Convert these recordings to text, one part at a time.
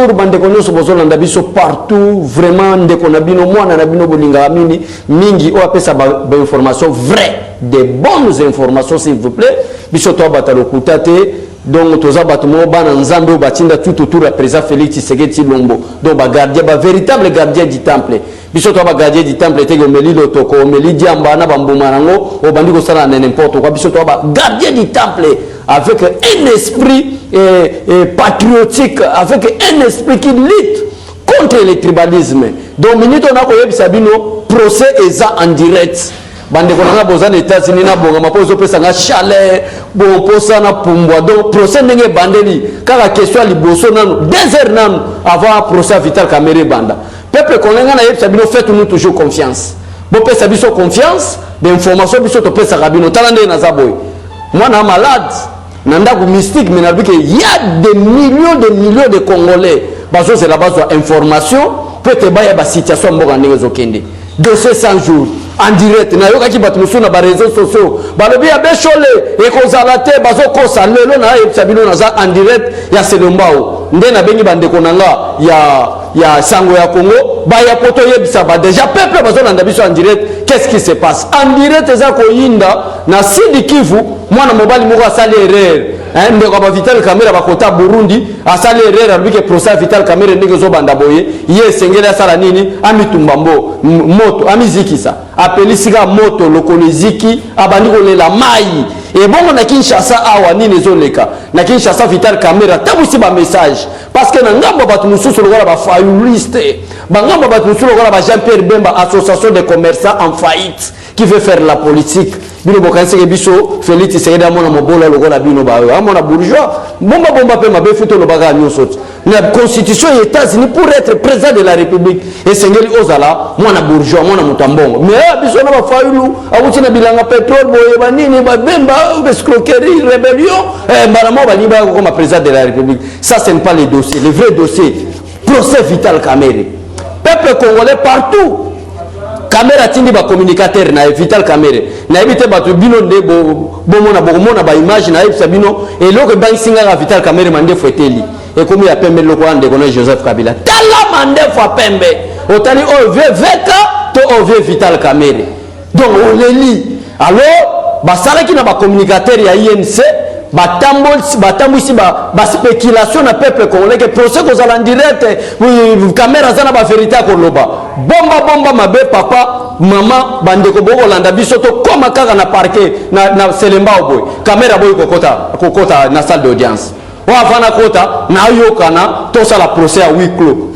bonjour bandeko nyonso bozolanda biso partout vraiment ndeko na bino mwana na bino bolinga mingi o apesa ba information vraie, des bonnes informations s'il vous plaît. Biso to batalo kutate donc toza batumo bana nzambe o batinda tout autour la président Félix Tshisekedi Tshilombo. Donc ba gardien ba véritable gardien du temple. Biso to ba gardien du temple te omeli lotoko omeli diamba na bambuma nango o bandi ko sala n'importe quoi. Biso to ba gardien du temple avec un esprit patriotique, avec un esprit qui lutte contre le tribalisme. Donc, minute on a koyebi sabino procès eza en direct. Bande konanga boza na États-Unis na bonga mapozo pesa nga chalet bon posa na pumbwa. Donc procès ndenge bandeli kaka question liboso nanu 2 heures nanu avant procès Vital Kamerhe banda. Peuple konanga na yebi sabino faites-nous toujours confiance. Bo pesa biso confiance, des informations biso to pesa rabino talande na zaboy. Moi na malade Nandaku mystique, mais il y a des millions de Congolais. C'est la base de l'information. Peut-être qu'il y a une situation de ces 100 jours. En direct, il y a des réseaux sociaux. Il y a des choses en direct. Il y a Selombao. Il y a Sango ya Congo. Il y a Poto Yebisaba. Déjà, peuple en direct. Qu'est-ce qui se passe? En direct, il y a Sidi Kivu. Moi, je suis allé erreur. Ndeko Vital Kamerhe bakota Burundi asali erreur abike procès Vital Kamerhe ndenge zo banda boye ye sengela sala nini amitumbambo moto amizikisa apelisika moto lokoleziki abandi kolela mai et bon na Kinshasa awa nini zoleka na Kinshasa Vital Kamerhe tabusi ba message parce que na ngambo batu mususu lokola ba fayuliste ba ngambo batu mususu lokola ba Jean-Pierre Bemba association de commerçants en faillite qui veut faire la politique. Bino bokanse ke biso Félix Tshisekedi amona mobola lokola bino ba amona bourgeois bomba pe mabe futo lo baga nyonso. La constitution des États-Unis pour être président de la République et sengeli ozala mwana bourgeois mwana mutambongo. Mais biso na ba fayulu awuti na bilanga pétrole boye banini ba bemba escroquerie rébellion baramo bani ba comme président de la République. Ça ce n'est pas les dossiers, les vrais dossiers. Procès Vital Kamerhe. Peuple congolais partout. Kamerhe tindi ba communicateur na Vital Kamerhe na ebite batu bino nde bomona ba image na ebisa bino et loko bank singa ga Vital Kamerhe mande feteli et comme ya pembe loko ande kona Joseph Kabila tala mande fo pembe otali o veka to o Vital Kamerhe donc on les lit alors ba sala ki na ba communicateur ya INC batambwisi ba spéculation na peuple congolais que procès ko zala en direct caméra zana ba vérité ko loba bomba mabe papa mama bandeko boko landa biso to koma kaka na parquet na Selemba boy caméra boy kokota na salle d'audience wa vana kota na yokana to sala procès à huis clos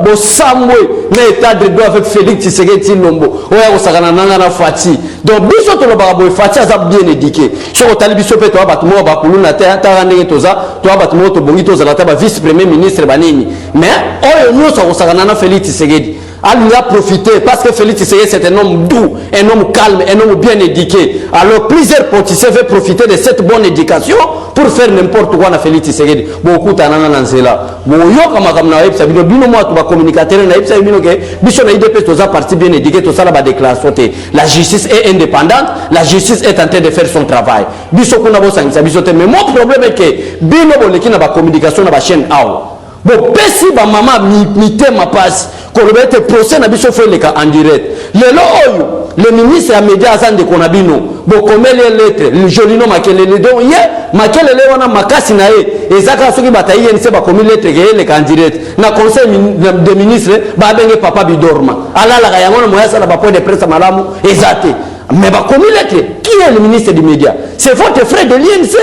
bo samwe na état de droit avec Félix Tshisekedi Tshilombo oya kosakana nanga na Fati donc biso to loba boy Fati aza bien éduqué so otali biso pe to batu mo ba kuluna ta ndenge toza to batu mo to bongi to zala ta ba vice premier ministre banini mais oyo nyonso kosakana na Félix Tshisekedi il a profité parce que Félix Tshisekedi c'est un homme doux, un homme calme, un homme bien éduqué. Alors plusieurs politiciens veulent profiter de cette bonne éducation pour faire n'importe quoi na Félix Tshisekedi. Beaucoup tanana nanzela. Bon yo kama na web sabino bino mo to ba communicateur na web sabino ke biso na IDP to za parti bien éduqué to sala ba déclaration te. La justice est indépendante, la justice est en train de faire son travail. Biso kuna bo sangisa biso te mais mon problème est que bino boleki na ba communication na ba chaîne awa. Bon pesi ba mama mite ma passe kolobete procès na biso fait le cas en direct lelo oyo le ministre a média azande konabino bo komele lettre le jolino makele le don ye makele le wana makasi na ye ezaka soki batayi yense ba komele lettre ke le cas en direct na conseil de ministre ba benge papa bidorma alala ka yango moya sala ba point de presse malamu ezate mais ba komele lettre qui est le ministre du média c'est votre frère de l'INC.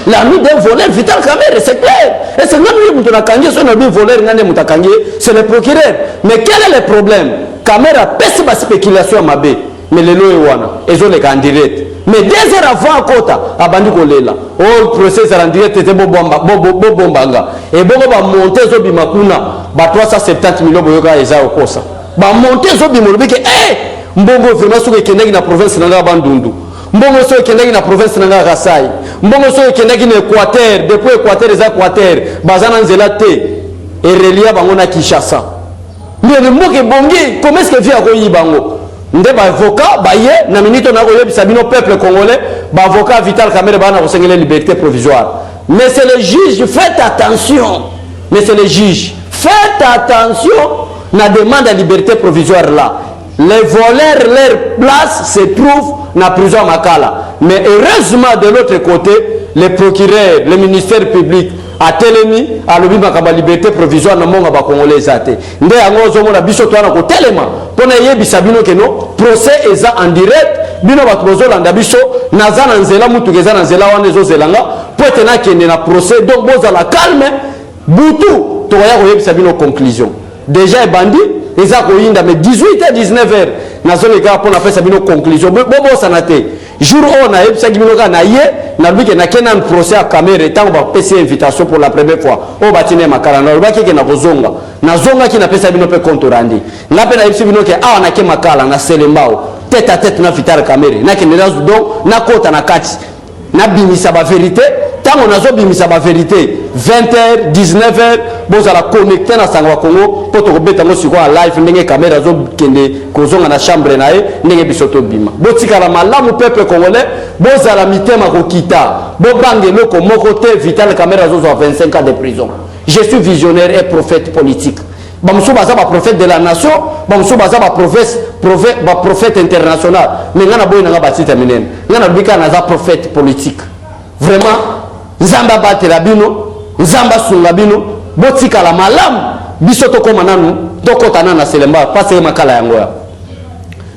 L'ami d'un voleur Vital Kamerhe, c'est clair. Et c'est même lui qui a voleur, c'est le procureur. Mais quel est le problème? Kamerhe a pèsé ma spéculation à ma baie. Mais les lois ils ont les candidats. Mais 2 heures avant Kota, à Bandi Kolela, oh, le procès est en direct, c'était Bombanga. Et bon, on va monter Zobi Makuna, 370 millions de euros, ils ont ça. On va monter Zobi Makuna, Mbongo vraiment sur le na province de Bandundu. Mbongo so kendaki na province nanga Kasai. Mbongo so kendaki na Équateur, depuis Équateur les Équateur, bazana nzela te et relia bango na Kinshasa. Mais le mot que bongi, comment est-ce que vient ko yibango? Nde ba avocat ba ye na minito na ko yebisa bino peuple congolais, ba avocat Vital Kamerhe ba na ko sengela liberté provisoire. Mais c'est le juge, faites attention. mais c'est les juges. Faites attention à la demande de liberté provisoire là. Les voleurs, leur place se trouve dans la prison Makala. Mais heureusement, de l'autre côté, les procureurs, le ministère public, a Télémi, à l'objet de la liberté provisoire, dans le monde congolais. Ndé ango zomo na biso toana ko telema. Pona yebi sabino keno, procès est en direct. Bino batbozo landa biso, nazana nzela mutu gezana nzela wane zo zelanga, poete na kende na procès, donc boza la calme, butu, toya ko yebi sabino conclusion. Déjà bandi, ils ont mais 18 et 19 heures. Nous avons fait sa conclusion. Bon, sanate. Jour où on a eu un procès à caméra et on va passer invitation pour la première fois. On va tenir ma calendrier. On va tenir ma zonga. Na zonga qui n'a pas sa compte rendu. La peine à epsilon que ah on a que ma cala na selembao tête à tête na vital caméra. Na que donc na kota na kati. Na bimisa ba vérité. Tant on a zo bimisa ba vérité. 20h, 19h, vous allez connecter dans Sangwa Congo pour te remettre en live, n'engagez caméra zo kende kozonga na chambre nae, n'engagez bisoto bima. Botika la malamu peuple congolais, vous allez mitema kokita, bo bange loko mokote vital caméra zo 25 ans de prison. Je suis visionnaire et prophète politique. Bamsou baza ba prophète de la nation, bamsou baza ba prophète international. Mais ngana boy nga batita minen. Ngana bika na za prophète politique. Vraiment Nzamba batela bino Nzamba sunga bino botika la malam biso to koma nanu tokota na selemba parce que makala yango ya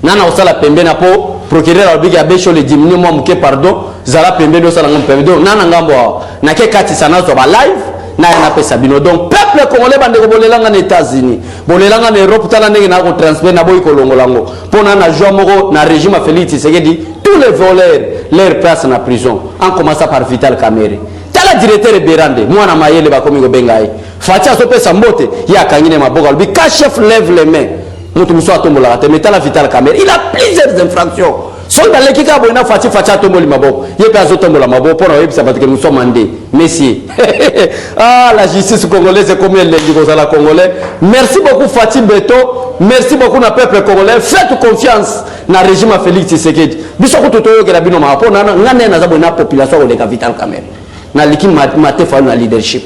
nana osala pembe na po procureur albigi abesho le diminuer moi muke pardon zala pembe do sala ngam pembe do nana ngambo na ke kati sana zo ba live na yana pesa bino donc peuple congolais bande ko bolelanga na États-Unis bolelanga na Europe tala ndenge na ko transfert na boy ko longolango pona na joie moko na régime Félix Tshisekedi tous les voleurs leur place na prison en commençant par Vital Kamerhe. Tala directeur Berande, moi na mayele ba komi go bengai. Fatia so pesa mbote, ya kangine maboka, lui ka chef lève les mains. Mutu muso atombola te metala Vital Kamerhe. Il a plusieurs infractions. Son dans l'équipe a boina Fatia tomboli maboko. Ye pe azotombola maboko pour na ça parce que nous sommes mandés. Messieurs. Ah la justice congolaise c'est comme elle dit aux la congolais. Merci beaucoup Fatih Beto. Merci beaucoup na peuple congolais. Faites confiance na régime Félix Tshisekedi. Biso ko totoyo ke la bino ma po na ngane na za boina population o de Vital Kamerhe. Na l'équipe maté fa na leadership.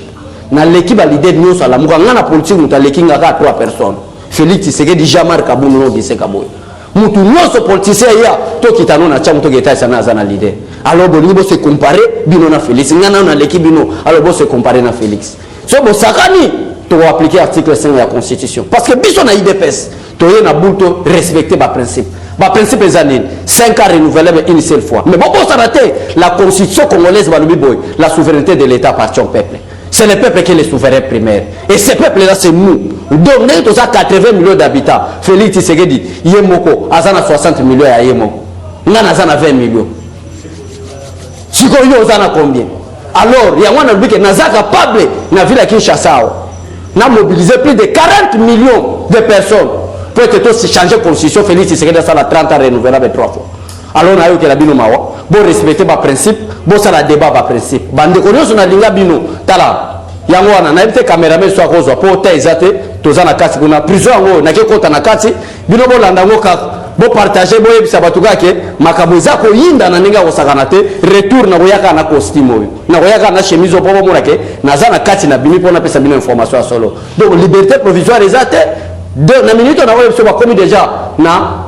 Na l'équipe a leader nyonso ala muka ngana politique muta l'équipe ngaka 3 personnes. Félix Tshisekedi Jamar Kabuno no dise kaboy. Mutu nyonso politicien ya to kitano na chamu to geta sana za na leader. Alors bon bo se comparer bino na Félix ngana na l'équipe bino alors bo se comparer na Félix. So bo sakani to appliquer article 5 de la constitution parce que biso na IDPS to ye na bulto respecter ba principe. Ba principe des années 5 ans renouvelable une seule fois. Mais bon ça raté la constitution congolaise va boy la souveraineté de l'État appartient au peuple. C'est le peuple qui est le souverain primaire. Et ce peuple-là, c'est nous. Donc, nous avons 80 millions d'habitants. Félix Tshisekedi, Yemoko, Azana 60 millions à Yemoko. Nous avons 20 millions. Si vous avez combien? Alors, il y a un but qui est capable de la ville de Kinshasa. Nous avons mobilisé plus de 40 millions de personnes pour être changer la constitution. Félix Tshisekedi a 30 ans renouvelable 3 fois. Alors, nous avons que la bino mawa. Bon respecter les principes, bon ça la débat les principes. Bande connaissons na linga bino tala. Yango wana na ibite cameraman so akozwa po ta ezate tozana kati kuna prison ngo na ke kota na kati bino bo landa ngo ka bo partager bo yebisa batuka ke makabo za ko yinda na ninga osakana te retour na koyaka na costume oyo na koyaka na chemise opo bo monake na za na kati na bimi pona pesa bino information solo. Donc liberté provisoire ezate de na minute na oyo so ba komi déjà na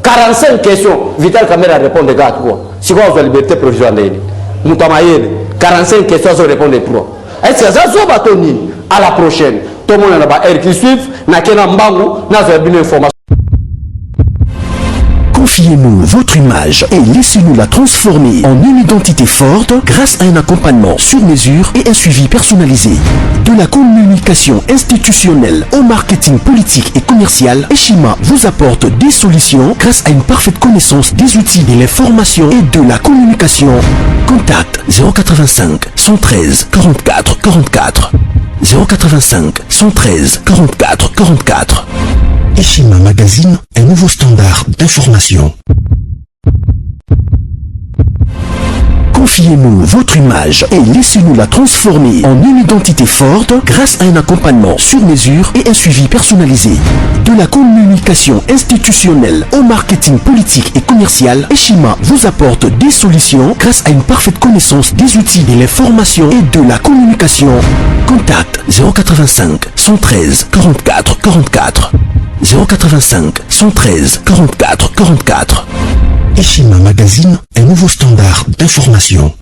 45 questions. Vital Kamerhe répond de gars quoi. Si quoi vous avez liberté provisoire d'aider. Moutamayele 45 questions vous répondez 3. Est-ce que ça soit batoni à la prochaine. Tout le monde a ba air qui suivent na kena mbangu na zo bien information. Confiez-nous votre image et laissez-nous la transformer en une identité forte grâce à un accompagnement sur mesure et un suivi personnalisé. De la communication institutionnelle au marketing politique et commercial, Eshima vous apporte des solutions grâce à une parfaite connaissance des outils de l'information et de la communication. Contact 085 113 44 44 085 113 44 44. Eshima Magazine, un nouveau standard d'information. Confiez-nous votre image et laissez-nous la transformer en une identité forte grâce à un accompagnement sur mesure et un suivi personnalisé. De la communication institutionnelle au marketing politique et commercial, Eshima vous apporte des solutions grâce à une parfaite connaissance des outils de l'information et de la communication. Contact 085 113 44 44 085 113 44 44. Eshima Magazine, un nouveau standard d'information.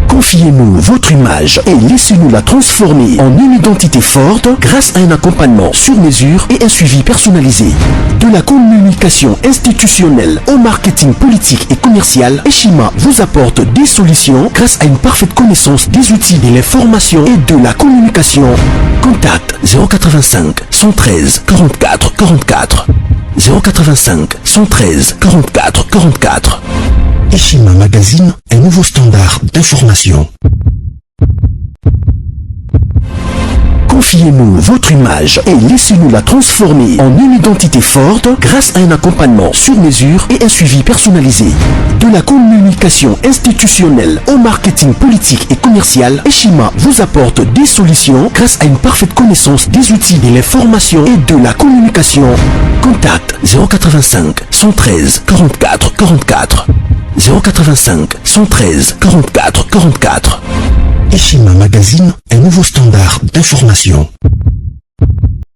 Confiez-nous votre image et laissez-nous la transformer en une identité forte grâce à un accompagnement sur mesure et un suivi personnalisé. De la communication institutionnelle au marketing politique et commercial, Eshima vous apporte des solutions grâce à une parfaite connaissance des outils de l'information et de la communication. Contact 085 113 44 44 085 113 44 44. Eshima Magazine, un nouveau standard d'information. Confiez-nous votre image et laissez-nous la transformer en une identité forte grâce à un accompagnement sur mesure et un suivi personnalisé. De la communication institutionnelle au marketing politique et commercial, Eshima vous apporte des solutions grâce à une parfaite connaissance des outils de l'information et de la communication. Contact 085 113 44 44 085 113 44 44. Eshima Magazine, un nouveau standard d'information.